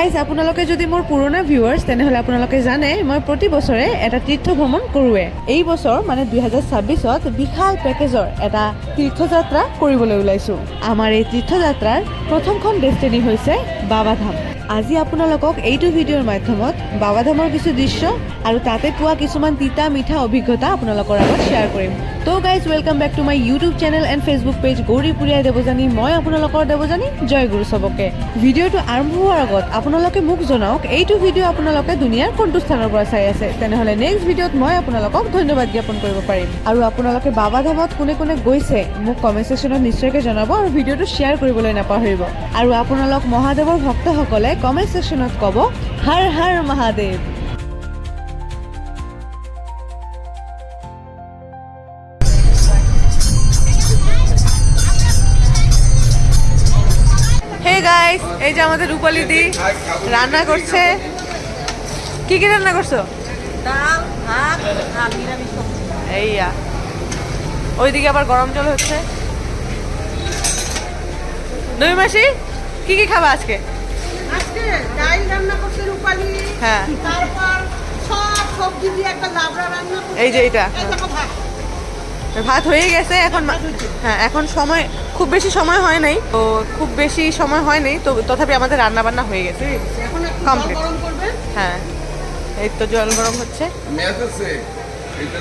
Guys আপোনালোকে যদি মোৰ পুৰণা ভিউৱাৰ্ছ তেনেহ'লে আপোনালোকে জানে মই প্ৰতি বছৰে এটা তীৰ্থ ভ্ৰমণ কৰোৱে। এই বছৰ মানে 2026ত বিশাল পেকেজৰ এটা তীৰ্থযাত্ৰা কৰিবলৈ ওলাইছোঁ। আমাৰ এই তীৰ্থযাত্ৰাৰ প্ৰথমখন ডেষ্টিনি হৈছে বাবাধাম। আজি আপোনালোকক এইটো ভিডিঅ'ৰ মাধ্যমত বাবাধামৰ কিছু দৃশ্য আৰু তাতে পোৱা কিছুমান তিতা মিঠা অভিজ্ঞতা আপোনালোকৰ আগত শ্বেয়াৰ কৰিম। তো guys welcome back to my YouTube channel and Facebook page গৌৰীপুৰীয়া দেৱযানী। মই আপোনালোকৰ দেৱযানী, জয় গুৰু চবকে। ভিডিঅ'টো আৰম্ভ হোৱাৰ আগত আপোনালোকে মোক জনাওক এইটো ভিডিঅ' আপোনালোকে দুনিয়াৰ কোনটো স্থানৰ পৰা চাই আছে। তেনেহ'লে নেক্সট ভিডিঅ'ত মই আপোনালোকক ধন্যবাদ জ্ঞাপন কৰিব পাৰিম। আৰু আপোনালোকে বাবাধামত কোনে কোনে গৈছে মোক কমেণ্ট ছেকশ্যনত নিশ্চয়কৈ জনাব আৰু ভিডিঅ'টো শ্বেয়াৰ কৰিবলৈ নাপাহৰিব। আৰু আপোনালোক মহাদেৱৰ ভক্তসকলে কমেণ্ট ছেকশ্যনত ক'ব হৰ হৰ মহাদেৱ। হে গাইস, এই যে আমাদের রূপালী দি রান্না করছে। কি কি রান্না করছো? ডাল, ভাত, আর নিরামিষ সবজি। এইয়া ওইদিকে আবার গরম জল হচ্ছে। দুই মাসি কি কি খাবা আজকে? আজকে ডাল রান্না করছে রূপালী। হ্যাঁ। তারপর সব সবজি দিয়ে একটা লাবড়া রান্না করছে। এই যে এটা এই দেখো ভাত। ভাত হয়ে গেছে এখন। হ্যাঁ, এখন সময় খুব বেশি সময় হয় নাই, তো খুব বেশি সময় হয় নাই, তো তথাপি আমাদের রান্না বান্না হয়ে গেছে এখন একটু জল কমপ্লিট। গরম করবে। হ্যাঁ, এই তো জল গরম হচ্ছে। ম্যাচ আছে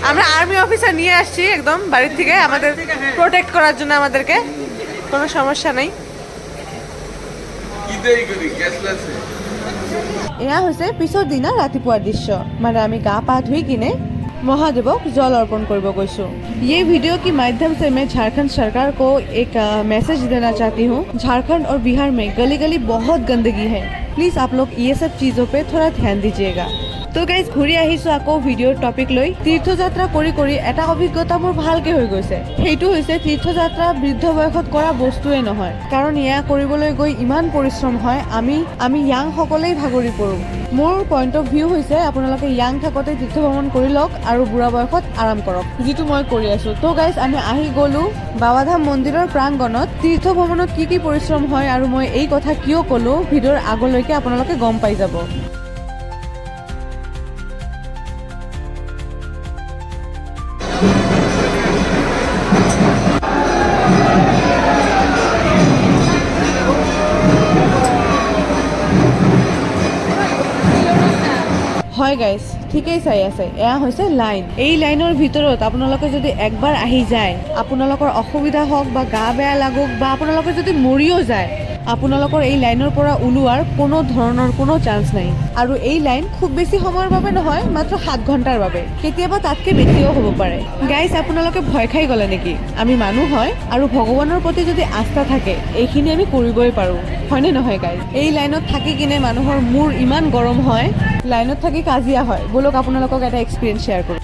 আমরা আর্মি অফিসার নিয়ে আসছি একদম বাড়ির থেকে আমাদের প্রোটেক্ট করার জন্য, আমাদেরকে কোনো সমস্যা নেই। কি দেই করি গ্যাসলেস এয়া হৈছে পিছৰ দিনা ৰাতিপুৱাৰ দৃশ্য। মানে আমি গা পা ধুই কিনে महादेवक जल अर्पण करब गईसु। ये वीडियो के माध्यम से मैं झारखंड सरकार को एक मैसेज देना चाहती हूँ। झारखंड और बिहार में गली गली बहुत गंदगी है, प्लीज आप लोग ये सब चीजों पे थोड़ा ध्यान दीजिएगा। तो गाइज ঘূৰি আহিছো আকৌ ভিডিঅ'ৰ টপিক লৈ। তীৰ্থযাত্ৰা কৰি কৰি এটা অভিজ্ঞতা মোৰ ভালকে হৈ গৈছে। সেইটো হৈছে তীৰ্থযাত্ৰা বৃদ্ধ বয়সত কৰা বস্তুৱে নহয়, কাৰণ এয়া কৰিবলৈ গৈ ইমান পৰিশ্ৰম হয়, আমি ইয়াং সকলেই ভাগৰি পৰোঁ। মোৰ পইণ্ট অফ ভিউ হৈছে আপোনালোকে ইয়াং থাকোঁতে তীৰ্থ ভ্ৰমণ কৰি লওক আৰু বুঢ়া বয়সত আৰাম কৰক, যিটো মই কৰি আছো। তো গাইজ আমি আহি গ'লো বাবাধাম মন্দিৰৰ প্ৰাংগণত। তীৰ্থ ভ্ৰমণত কি কি পৰিশ্ৰম হয় আৰু মই এই কথা কিয় ক'লো ভিডিঅ'ৰ আগলৈকে আপোনালোকে গম পাই যাব। হয় গাইজ, ঠিকেই চাই আছে, এয়া হৈছে লাইন। এই লাইনৰ ভিতৰত আপোনালোকে যদি একবাৰ আহি যায়, আপোনালোকৰ অসুবিধা হওক বা গা বেয়া লাগক বা আপোনালোকে যদি মৰিও যায়, আপোনালোকৰ এই লাইনৰ পৰা ওলোৱাৰ কোনো ধৰণৰ কোনো চান্স নাই। আৰু এই লাইন খুব বেছি সময়ৰ বাবে নহয়, মাত্ৰ 7 ঘণ্টাৰ বাবে, কেতিয়াবা তাতকৈ বেছিও হ'ব পাৰে। গাইজ আপোনালোকে ভয় খাই গ'লে নেকি? আমি মানুহ হয় আৰু ভগৱানৰ প্ৰতি যদি আস্থা থাকে এইখিনি আমি কৰিবই পাৰোঁ, হয়নে নহয় গাইজ? এই লাইনত থাকি কিনে মানুহৰ মূৰ ইমান গৰম হয়, লাইনত থাকি কাজিয়া হয়। বলক আপোনালোকক এটা এক্সপিৰিয়েঞ্চ শ্বেয়াৰ কৰোঁ।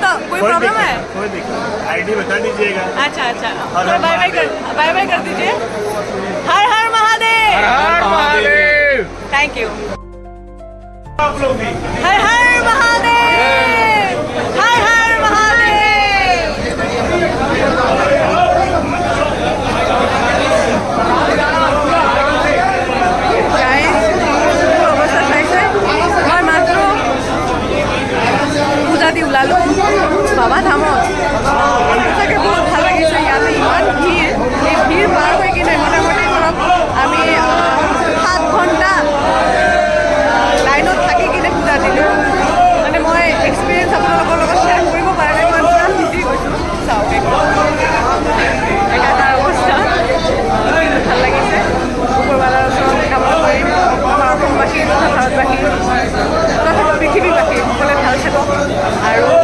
तो कोई प्रॉब्लम है? कोई दिक्कत, आईडी बता दीजिएगा। अच्छा अच्छा, थोड़ा बाय बाय कर दीजिए। हर हर महादेव। हर महादेव। Thank you. आप लोग भी हर हर महादेव, हर हर महादेव। অৱস্থা চাইছে, মই মাত্ৰ পূজা দি ওলালো বাবাধামত। সঁচাকৈ বহুত ভাল লাগিছে। ইয়াতে ইমান ভিৰ, এই ভিৰ পাৰ হৈ কিনে আৰু